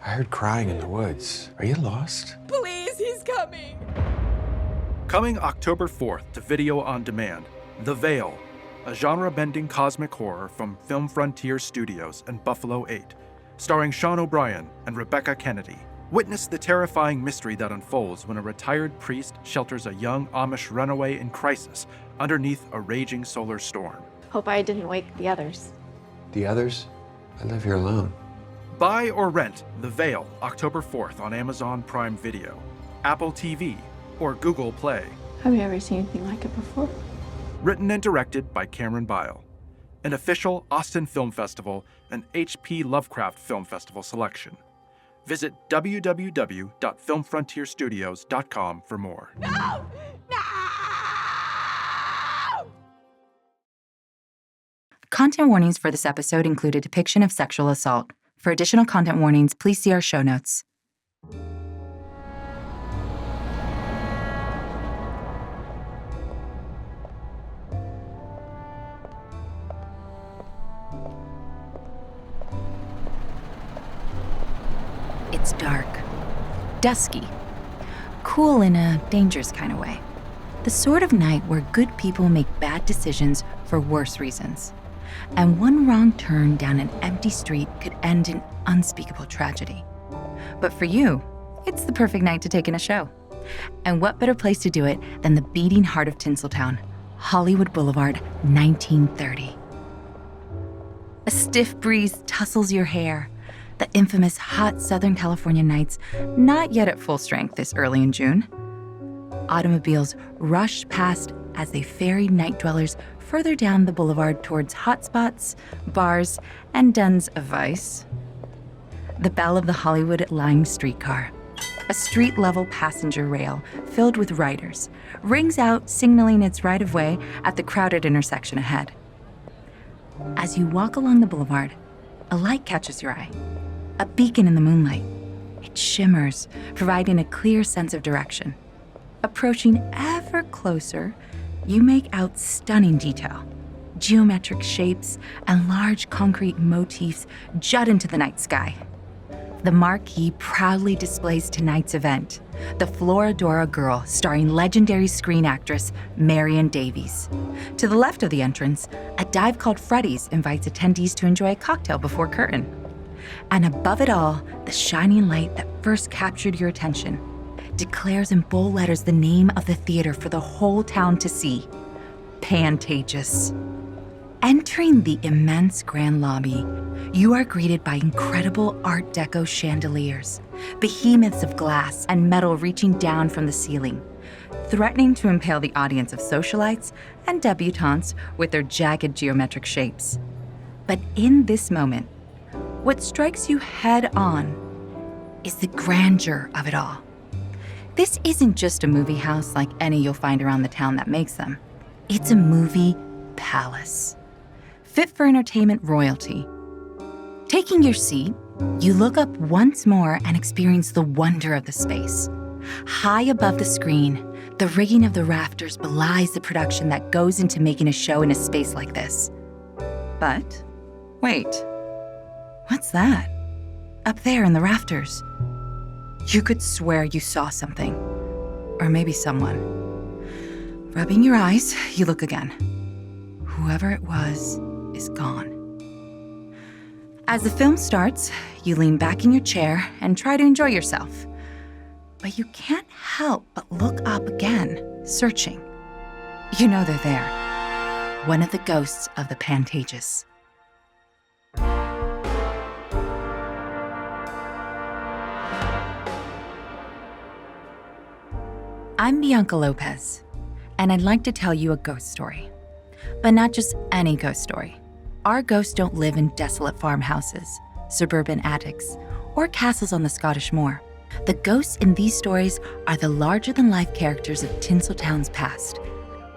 I heard crying in the woods. Are you lost? Please, he's coming. Coming October 4th to video on demand, The Veil, a genre-bending cosmic horror from Film Frontier Studios and Buffalo 8, starring Sean O'Brien and Rebecca Kennedy. Witness the terrifying mystery that unfolds when a retired priest shelters a young Amish runaway in crisis underneath a raging solar storm. Hope I didn't wake the others. The others? I live here alone. Buy or rent The Veil October 4th on Amazon Prime Video, Apple TV, or Google Play. Have you ever seen anything like it before? Written and directed by Cameron Bile. An official Austin Film Festival and H.P. Lovecraft Film Festival selection. Visit www.filmfrontierstudios.com for more. No! No! Content warnings for this episode include a depiction of sexual assault. For additional content warnings, please see our show notes. It's dark, dusky, cool in a dangerous kind of way. The sort of night where good people make bad decisions for worse reasons. And one wrong turn down an empty street could end in unspeakable tragedy. But for you, it's the perfect night to take in a show. And what better place to do it than the beating heart of Tinseltown, Hollywood Boulevard, 1930. A stiff breeze tussles your hair. The infamous hot Southern California nights, not yet at full strength this early in June. Automobiles rush past as they ferry night dwellers further down the boulevard towards hotspots, bars, and dens of vice. The bell of the Hollywood line streetcar, a street-level passenger rail filled with riders, rings out signaling its right-of-way at the crowded intersection ahead. As you walk along the boulevard, a light catches your eye. A beacon in the moonlight. It shimmers, providing a clear sense of direction. Approaching ever closer, you make out stunning detail. Geometric shapes and large concrete motifs jut into the night sky. The marquee proudly displays tonight's event, The Florodora Girl, starring legendary screen actress Marion Davies. To the left of the entrance, a dive called Freddy's invites attendees to enjoy a cocktail before curtain. And above it all, the shining light that first captured your attention declares in bold letters the name of the theater for the whole town to see, Pantages. Entering the immense grand lobby, you are greeted by incredible Art Deco chandeliers, behemoths of glass and metal reaching down from the ceiling, threatening to impale the audience of socialites and debutantes with their jagged geometric shapes. But in this moment, what strikes you head on is the grandeur of it all. This isn't just a movie house like any you'll find around the town that makes them. It's a movie palace, fit for entertainment royalty. Taking your seat, you look up once more and experience the wonder of the space. High above the screen, the rigging of the rafters belies the production that goes into making a show in a space like this. But wait. What's that? Up there in the rafters. You could swear you saw something. Or maybe someone. Rubbing your eyes, you look again. Whoever it was is gone. As the film starts, you lean back in your chair and try to enjoy yourself. But you can't help but look up again, searching. You know they're there. One of the ghosts of the Pantages. I'm Bianca Lopez, and I'd like to tell you a ghost story. But not just any ghost story. Our ghosts don't live in desolate farmhouses, suburban attics, or castles on the Scottish moor. The ghosts in these stories are the larger-than-life characters of Tinseltown's past.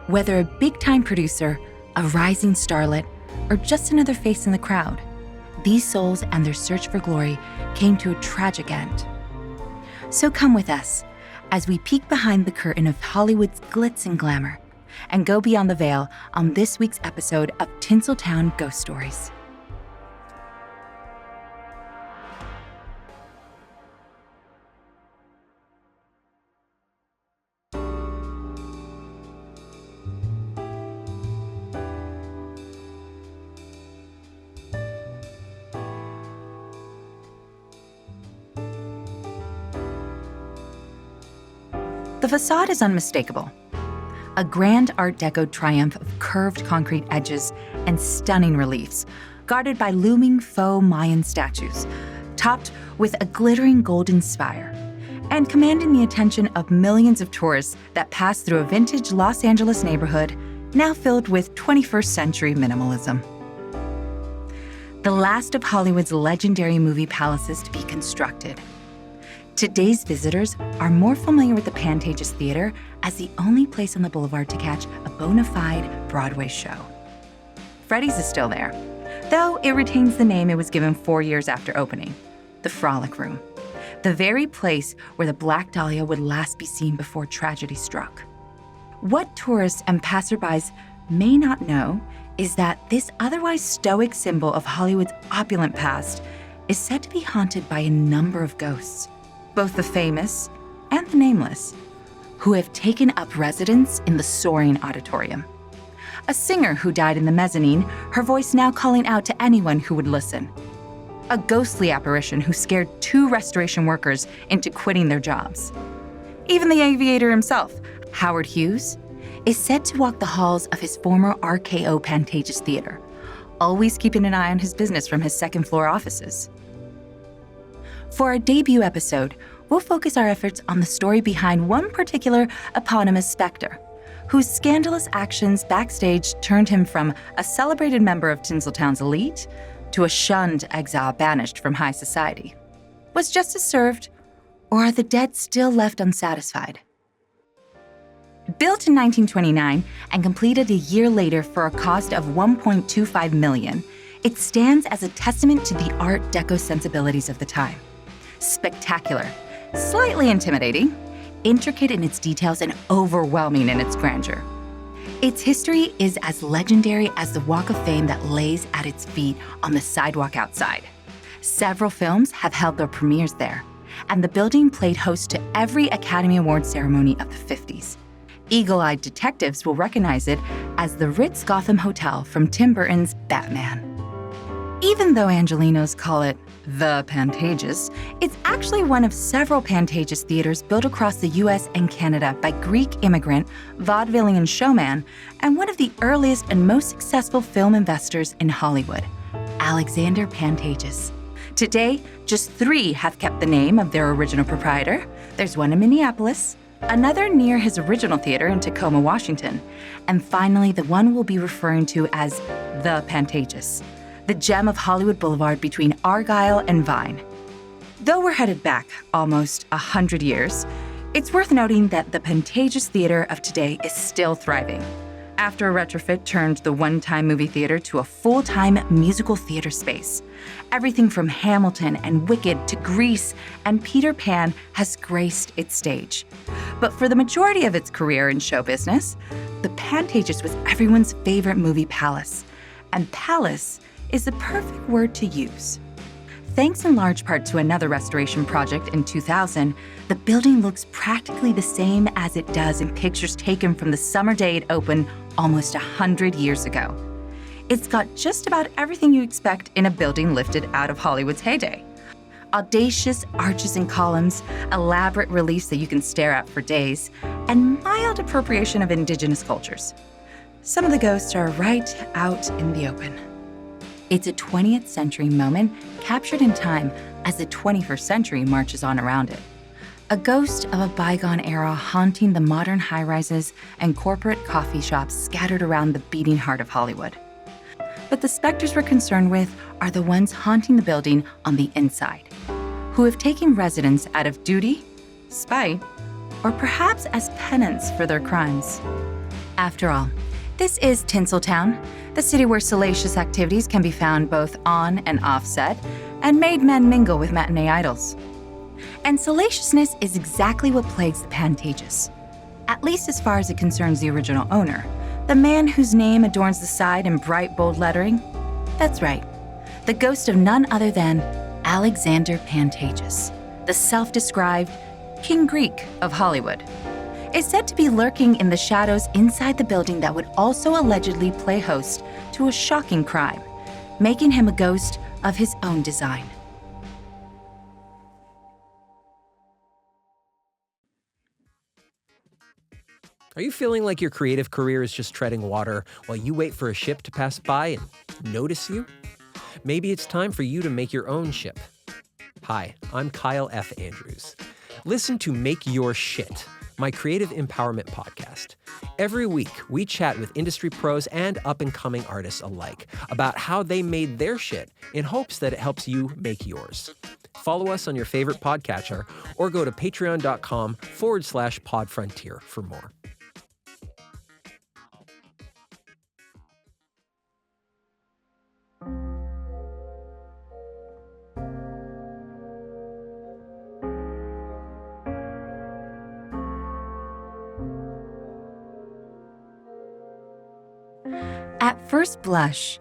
Whether a big-time producer, a rising starlet, or just another face in the crowd, these souls and their search for glory came to a tragic end. So come with us as we peek behind the curtain of Hollywood's glitz and glamour and go beyond the veil on this week's episode of Tinseltown Ghost Stories. The facade is unmistakable. A grand Art Deco triumph of curved concrete edges and stunning reliefs, guarded by looming faux Mayan statues, topped with a glittering golden spire, and commanding the attention of millions of tourists that pass through a vintage Los Angeles neighborhood now filled with 21st century minimalism. The last of Hollywood's legendary movie palaces to be constructed. Today's visitors are more familiar with the Pantages Theater as the only place on the boulevard to catch a bona fide Broadway show. Freddy's is still there, though it retains the name it was given 4 years after opening, the Frolic Room, the very place where the Black Dahlia would last be seen before tragedy struck. What tourists and passerbys may not know is that this otherwise stoic symbol of Hollywood's opulent past is said to be haunted by a number of ghosts, both the famous and the nameless, who have taken up residence in the soaring auditorium. A singer who died in the mezzanine, her voice now calling out to anyone who would listen. A ghostly apparition who scared 2 restoration workers into quitting their jobs. Even the aviator himself, Howard Hughes, is said to walk the halls of his former RKO Pantages Theater, always keeping an eye on his business from his second-floor offices. For our debut episode, we'll focus our efforts on the story behind one particular eponymous specter, whose scandalous actions backstage turned him from a celebrated member of Tinseltown's elite to a shunned exile banished from high society. Was justice served, or are the dead still left unsatisfied? Built in 1929 and completed a year later for a cost of $1.25 million, it stands as a testament to the Art Deco sensibilities of the time. Spectacular, slightly intimidating, intricate in its details, and overwhelming in its grandeur. Its history is as legendary as the Walk of Fame that lays at its feet on the sidewalk outside. Several films have held their premieres there, and the building played host to every Academy Award ceremony of the 50s. Eagle-eyed detectives will recognize it as the Ritz Gotham Hotel from Tim Burton's Batman. Even though Angelenos call it the Pantages, it's actually one of several Pantages theaters built across the US and Canada by Greek immigrant, vaudevillian showman, and one of the earliest and most successful film investors in Hollywood, Alexander Pantages. Today, just 3 have kept the name of their original proprietor. There's one in Minneapolis, another near his original theater in Tacoma, Washington, and finally the one we'll be referring to as the Pantages, the gem of Hollywood Boulevard between Argyle and Vine. Though we're headed back almost 100 years, it's worth noting that the Pantages Theater of today is still thriving. After a retrofit turned the one-time movie theater to a full-time musical theater space, everything from Hamilton and Wicked to Grease and Peter Pan has graced its stage. But for the majority of its career in show business, the Pantages was everyone's favorite movie palace, and palace is the perfect word to use. Thanks in large part to another restoration project in 2000, the building looks practically the same as it does in pictures taken from the summer day it opened almost 100 years ago. It's got just about everything you expect in a building lifted out of Hollywood's heyday. Audacious arches and columns, elaborate reliefs that you can stare at for days, and mild appropriation of indigenous cultures. Some of the ghosts are right out in the open. It's a 20th century moment captured in time as the 21st century marches on around it. A ghost of a bygone era haunting the modern high-rises and corporate coffee shops scattered around the beating heart of Hollywood. But the specters we're concerned with are the ones haunting the building on the inside, who have taken residence out of duty, spite, or perhaps as penance for their crimes. After all, this is Tinseltown, the city where salacious activities can be found both on and off set, and made men mingle with matinee idols. And salaciousness is exactly what plagues the Pantages, at least as far as it concerns the original owner, the man whose name adorns the side in bright, bold lettering. That's right, the ghost of none other than Alexander Pantages, the self-described King Greek of Hollywood, is said to be lurking in the shadows inside the building that would also allegedly play host to a shocking crime, making him a ghost of his own design. Are you feeling like your creative career is just treading water while you wait for a ship to pass by and notice you? Maybe it's time for you to make your own ship. Hi, I'm Kyle F. Andrews. Listen to Make Your Shit, my creative empowerment podcast. Every week, we chat with industry pros and up-and-coming artists alike about how they made their shit in hopes that it helps you make yours. Follow us on your favorite podcatcher or go to patreon.com/podfrontier for more. At first blush,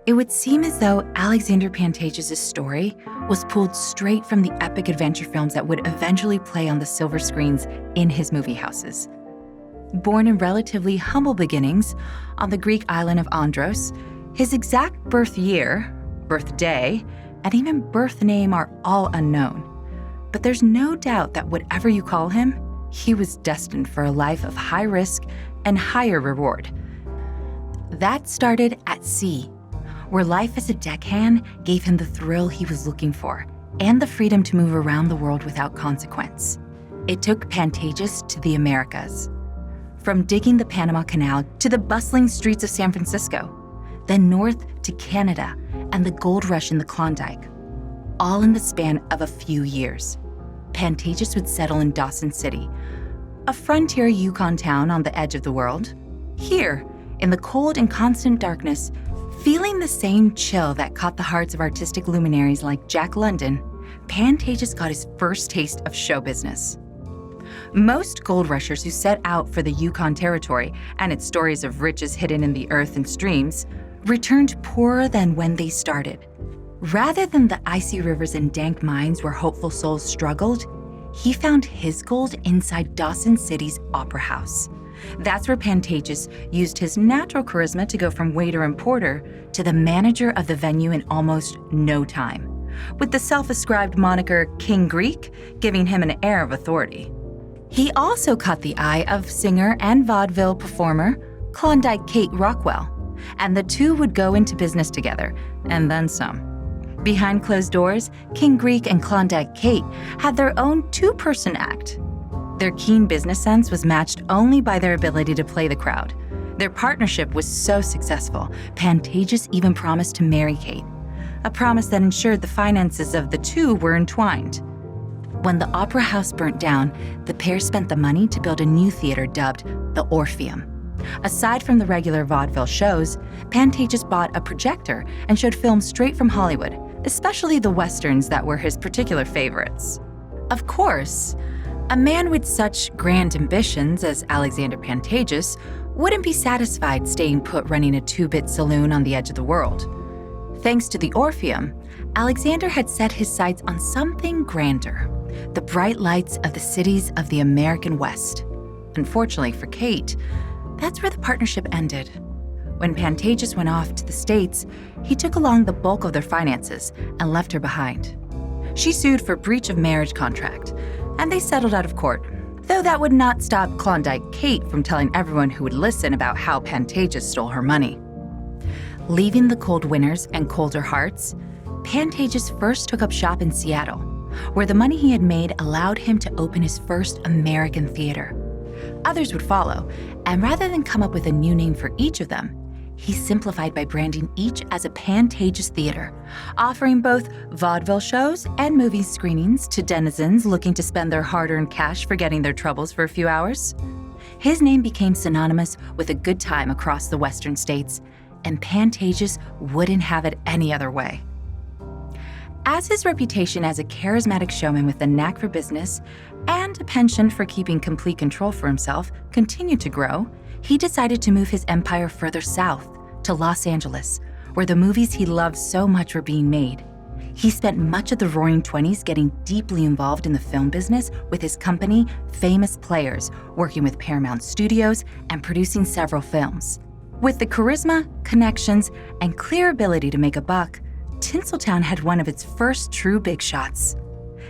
it would seem as though Alexander Pantages' story was pulled straight from the epic adventure films that would eventually play on the silver screens in his movie houses. Born in relatively humble beginnings on the Greek island of Andros, his exact birth year, birthday, and even birth name are all unknown. But there's no doubt that whatever you call him, he was destined for a life of high risk and higher reward. That started at sea, where life as a deckhand gave him the thrill he was looking for and the freedom to move around the world without consequence. It took Pantages to the Americas, from digging the Panama Canal to the bustling streets of San Francisco, then north to Canada and the gold rush in the Klondike, all in the span of a few years. Pantages would settle in Dawson City, a frontier Yukon town on the edge of the world. Here, in the cold and constant darkness, feeling the same chill that caught the hearts of artistic luminaries like Jack London, Pantages got his first taste of show business. Most gold rushers who set out for the Yukon Territory and its stories of riches hidden in the earth and streams returned poorer than when they started. Rather than the icy rivers and dank mines where hopeful souls struggled, he found his gold inside Dawson City's Opera House. That's where Pantages used his natural charisma to go from waiter and porter to the manager of the venue in almost no time, with the self-ascribed moniker King Greek giving him an air of authority. He also caught the eye of singer and vaudeville performer Klondike Kate Rockwell, and the two would go into business together, and then some. Behind closed doors, King Greek and Klondike Kate had their own two-person act. Their keen business sense was matched only by their ability to play the crowd. Their partnership was so successful, Pantages even promised to marry Kate, a promise that ensured the finances of the two were entwined. When the Opera House burnt down, the pair spent the money to build a new theater dubbed the Orpheum. Aside from the regular vaudeville shows, Pantages bought a projector and showed films straight from Hollywood, especially the westerns that were his particular favorites. Of course, a man with such grand ambitions as Alexander Pantages wouldn't be satisfied staying put running a two-bit saloon on the edge of the world. Thanks to the Orpheum, Alexander had set his sights on something grander, the bright lights of the cities of the American West. Unfortunately for Kate, that's where the partnership ended. When Pantages went off to the States, he took along the bulk of their finances and left her behind. She sued for breach of marriage contract, and they settled out of court, though that would not stop Klondike Kate from telling everyone who would listen about how Pantages stole her money. Leaving the cold winters and colder hearts, Pantages first took up shop in Seattle, where the money he had made allowed him to open his first American theater. Others would follow, and rather than come up with a new name for each of them, he simplified by branding each as a Pantages theater, offering both vaudeville shows and movie screenings to denizens looking to spend their hard-earned cash forgetting their troubles for a few hours. His name became synonymous with a good time across the western states, and Pantages wouldn't have it any other way. As his reputation as a charismatic showman with a knack for business and a penchant for keeping complete control for himself continued to grow, he decided to move his empire further south to Los Angeles, where the movies he loved so much were being made. He spent much of the Roaring '20s getting deeply involved in the film business with his company, Famous Players, working with Paramount Studios and producing several films. With the charisma, connections, and clear ability to make a buck, Tinseltown had one of its first true big shots.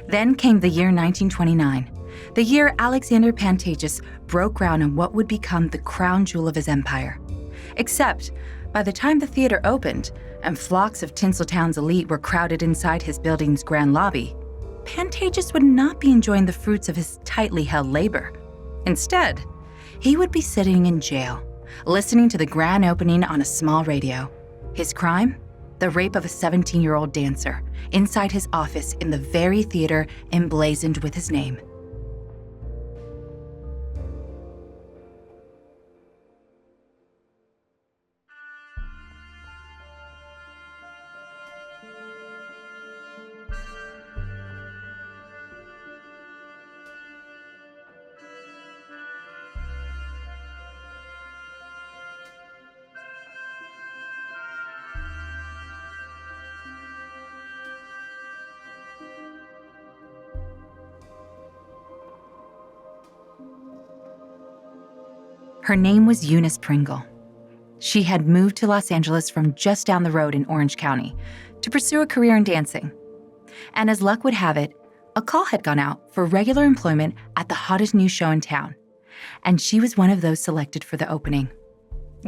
Then came the year 1929, the year Alexander Pantages broke ground on what would become the crown jewel of his empire. Except, by the time the theater opened and flocks of Tinseltown's elite were crowded inside his building's grand lobby, Pantages would not be enjoying the fruits of his tightly held labor. Instead, he would be sitting in jail, listening to the grand opening on a small radio. His crime? The rape of a 17-year-old dancer inside his office in the very theater emblazoned with his name. Her name was Eunice Pringle. She had moved to Los Angeles from just down the road in Orange County to pursue a career in dancing. And as luck would have it, a call had gone out for regular employment at the hottest new show in town, and she was one of those selected for the opening.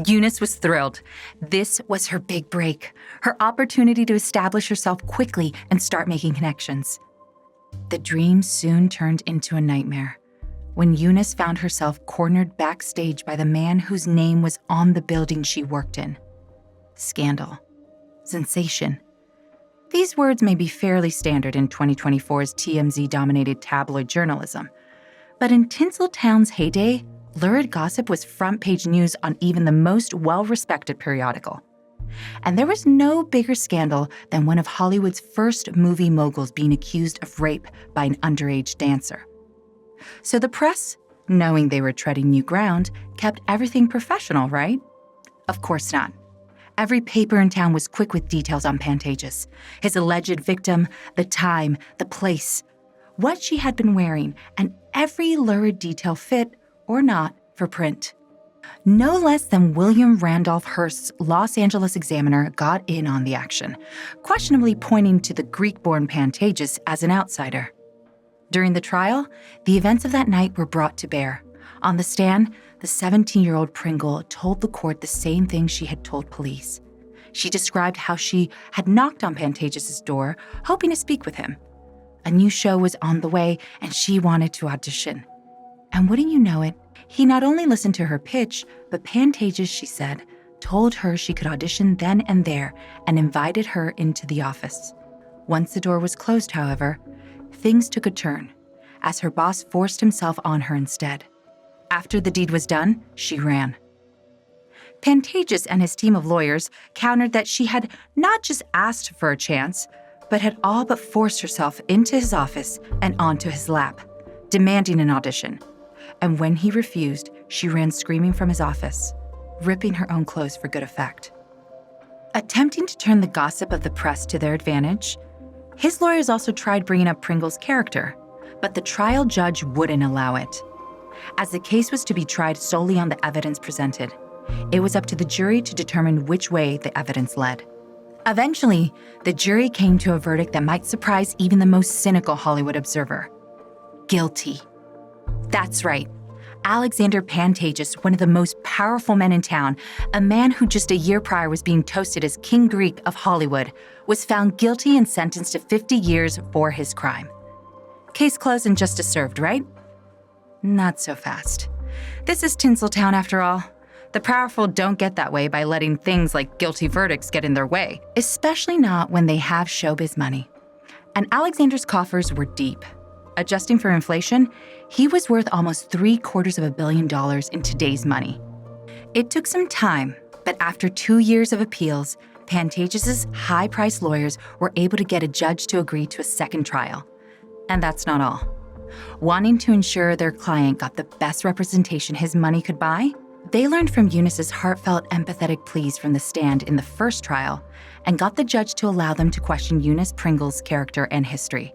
Eunice was thrilled. This was her big break, her opportunity to establish herself quickly and start making connections. The dream soon turned into a nightmare when Eunice found herself cornered backstage by the man whose name was on the building she worked in. Scandal. Sensation. These words may be fairly standard in 2024's TMZ-dominated tabloid journalism, but in Tinseltown's heyday, lurid gossip was front-page news on even the most well-respected periodical. And there was no bigger scandal than one of Hollywood's first movie moguls being accused of rape by an underage dancer. So the press, knowing they were treading new ground, kept everything professional, right? Of course not. Every paper in town was quick with details on Pantages, his alleged victim, the time, the place, what she had been wearing, and every lurid detail fit, or not, for print. No less than William Randolph Hearst's Los Angeles Examiner got in on the action, questionably pointing to the Greek-born Pantages as an outsider. During the trial, the events of that night were brought to bear. On the stand, the 17-year-old Pringle told the court the same thing she had told police. She described how she had knocked on Pantages' door, hoping to speak with him. A new show was on the way, and she wanted to audition. And wouldn't you know it, he not only listened to her pitch, but Pantages, she said, told her she could audition then and there and invited her into the office. Once the door was closed, however, things took a turn, as her boss forced himself on her instead. After the deed was done, she ran. Pantages and his team of lawyers countered that she had not just asked for a chance, but had all but forced herself into his office and onto his lap, demanding an audition. And when he refused, she ran screaming from his office, ripping her own clothes for good effect. Attempting to turn the gossip of the press to their advantage, his lawyers also tried bringing up Pringle's character, but the trial judge wouldn't allow it. As the case was to be tried solely on the evidence presented, it was up to the jury to determine which way the evidence led. Eventually, the jury came to a verdict that might surprise even the most cynical Hollywood observer. Guilty. That's right. Alexander Pantages, one of the most powerful men in town, a man who just a year prior was being toasted as King Greek of Hollywood, was found guilty and sentenced to 50 years for his crime. Case closed and justice served, right? Not so fast. This is Tinseltown after all. The powerful don't get that way by letting things like guilty verdicts get in their way, especially not when they have showbiz money. And Alexander's coffers were deep. Adjusting for inflation, he was worth almost $750 million in today's money. It took some time, but after 2 years of appeals, Pantages' high-priced lawyers were able to get a judge to agree to a second trial. And that's not all. Wanting to ensure their client got the best representation his money could buy, they learned from Eunice's heartfelt, empathetic pleas from the stand in the first trial and got the judge to allow them to question Eunice Pringle's character and history.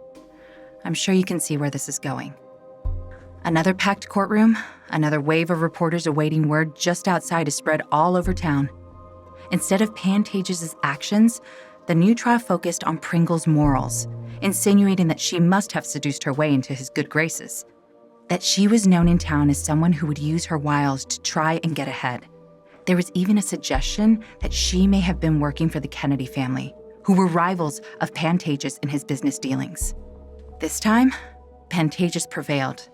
I'm sure you can see where this is going. Another packed courtroom, another wave of reporters awaiting word just outside is spread all over town. Instead of Pantages' actions, the new trial focused on Pringle's morals, insinuating that she must have seduced her way into his good graces. that she was known in town as someone who would use her wiles to try and get ahead. There was even a suggestion that she may have been working for the Kennedy family, who were rivals of Pantages in his business dealings. This time, Pantages prevailed.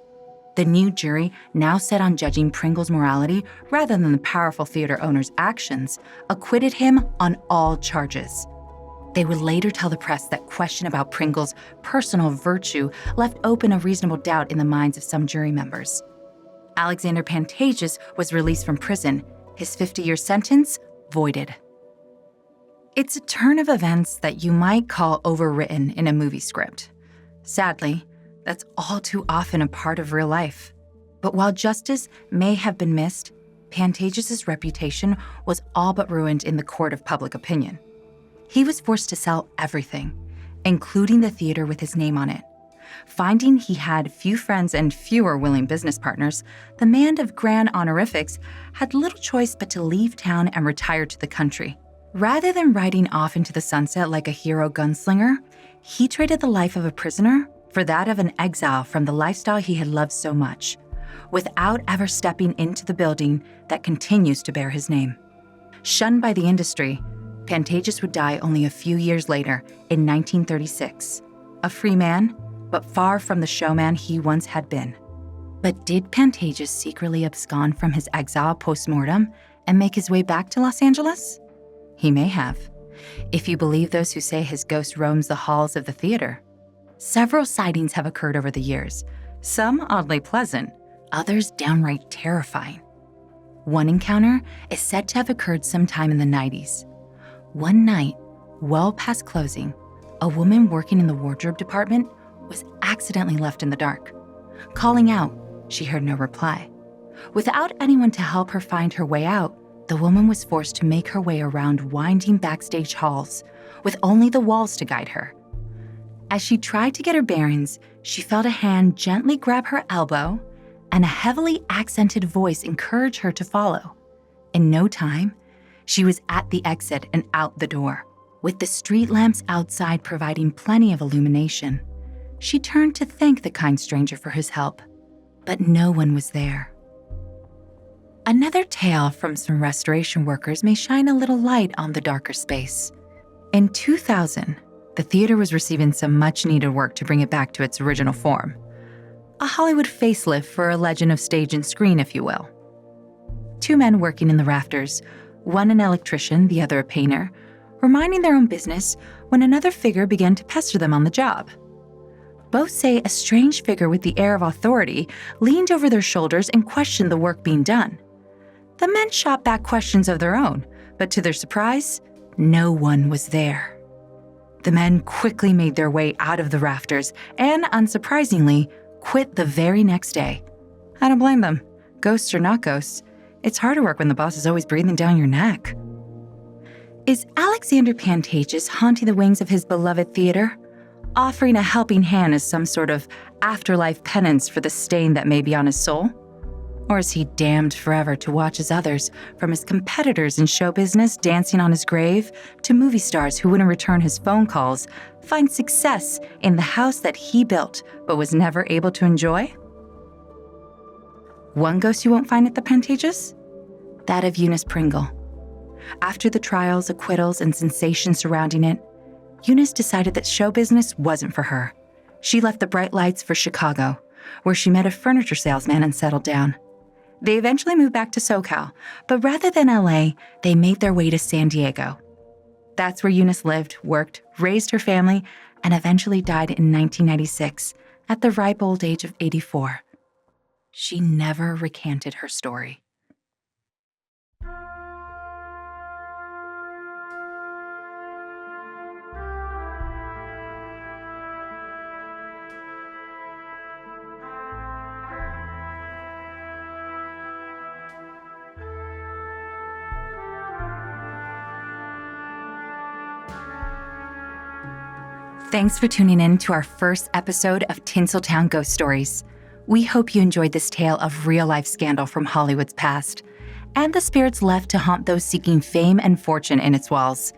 The new jury, now set on judging Pringle's morality rather than the powerful theater owner's actions, acquitted him on all charges. They would later tell the press that question about Pringle's personal virtue left open a reasonable doubt in the minds of some jury members. Alexander Pantages was released from prison, his 50-year sentence voided. It's a turn of events that you might call overwritten in a movie script. Sadly, that's all too often a part of real life. But while justice may have been missed, Pantages' reputation was all but ruined in the court of public opinion. He was forced to sell everything, including the theater with his name on it. Finding he had few friends and fewer willing business partners, the man of grand honorifics had little choice but to leave town and retire to the country. Rather than riding off into the sunset like a hero gunslinger, he traded the life of a prisoner for that of an exile from the lifestyle he had loved so much, without ever stepping into the building that continues to bear his name. Shunned by the industry, Pantages would die only a few years later in 1936, a free man, but far from the showman he once had been. But did Pantages secretly abscond from his exile post-mortem and make his way back to Los Angeles? He may have, if you believe those who say his ghost roams the halls of the theater. Several sightings have occurred over the years, some oddly pleasant, others downright terrifying. One encounter is said to have occurred sometime in the 90s. One night, well past closing, a woman working in the wardrobe department was accidentally left in the dark. Calling out, she heard no reply. Without anyone to help her find her way out, the woman was forced to make her way around winding backstage halls, with only the walls to guide her. As she tried to get her bearings, she felt a hand gently grab her elbow, and a heavily accented voice encourage her to follow. In no time, she was at the exit and out the door, with the street lamps outside providing plenty of illumination. She turned to thank the kind stranger for his help, but no one was there. Another tale from some restoration workers may shine a little light on the darker space. In 2000, the theater was receiving some much-needed work to bring it back to its original form. A Hollywood facelift for a legend of stage and screen, if you will. Two men working in the rafters, one an electrician, the other a painter, were minding their own business when another figure began to pester them on the job. Both say a strange figure with the air of authority leaned over their shoulders and questioned the work being done. The men shot back questions of their own, but to their surprise, no one was there. The men quickly made their way out of the rafters and, unsurprisingly, quit the very next day. I don't blame them. Ghosts or not ghosts, it's hard to work when the boss is always breathing down your neck. Is Alexander Pantages haunting the wings of his beloved theater, offering a helping hand as some sort of afterlife penance for the stain that may be on his soul? Or is he damned forever to watch as others, from his competitors in show business dancing on his grave to movie stars who wouldn't return his phone calls, find success in the house that he built but was never able to enjoy? One ghost you won't find at the Pantages? That of Eunice Pringle. After the trials, acquittals, and sensation surrounding it, Eunice decided that show business wasn't for her. She left the bright lights for Chicago, where she met a furniture salesman and settled down. They eventually moved back to SoCal, but rather than LA, they made their way to San Diego. That's where Eunice lived, worked, raised her family, and eventually died in 1996 at the ripe old age of 84. She never recanted her story. Thanks for tuning in to our first episode of Tinseltown Ghost Stories. We hope you enjoyed this tale of real-life scandal from Hollywood's past, and the spirits left to haunt those seeking fame and fortune in its walls.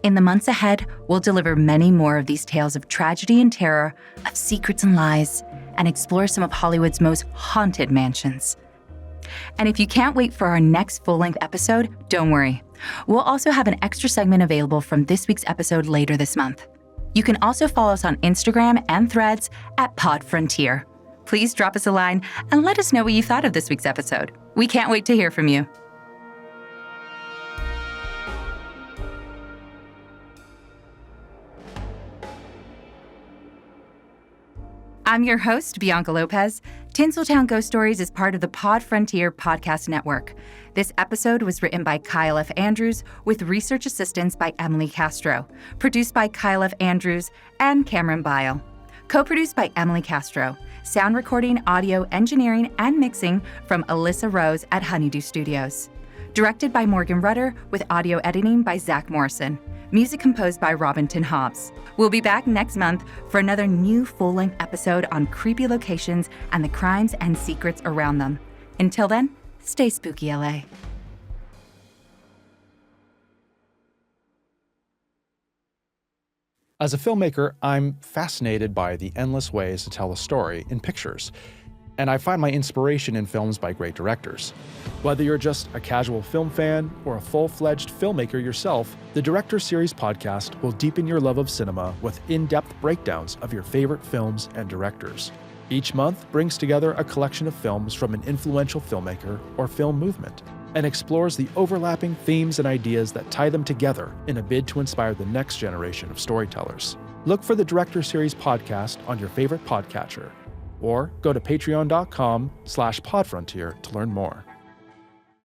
In the months ahead, we'll deliver many more of these tales of tragedy and terror, of secrets and lies, and explore some of Hollywood's most haunted mansions. And if you can't wait for our next full-length episode, don't worry. We'll also have an extra segment available from this week's episode later this month. You can also follow us on Instagram and Threads at PodFrontier. Please drop us a line and let us know what you thought of this week's episode. We can't wait to hear from you. I'm your host, Bianca Lopez. Tinseltown Ghost Stories is part of the PodFrontier podcast network. This episode was written by Kyle F. Andrews with research assistance by Emily Castro, produced by Kyle F. Andrews and Cameron Bile. Co-produced by Emily Castro. Sound recording, audio, engineering, and mixing from Alyssa Rose at Honeydew Studios. Directed by Morgan Rudder with audio editing by Zach Morrison. Music composed by Robinton Hobbs. We'll be back next month for another new full-length episode on creepy locations and the crimes and secrets around them. Until then, stay spooky, LA. As a filmmaker, I'm fascinated by the endless ways to tell a story in pictures, and I find my inspiration in films by great directors. Whether you're just a casual film fan or a full-fledged filmmaker yourself, the Director Series podcast will deepen your love of cinema with in-depth breakdowns of your favorite films and directors. Each month brings together a collection of films from an influential filmmaker or film movement, and explores the overlapping themes and ideas that tie them together in a bid to inspire the next generation of storytellers. Look for the Director Series podcast on your favorite podcatcher, or go to patreon.com/podfrontier to learn more.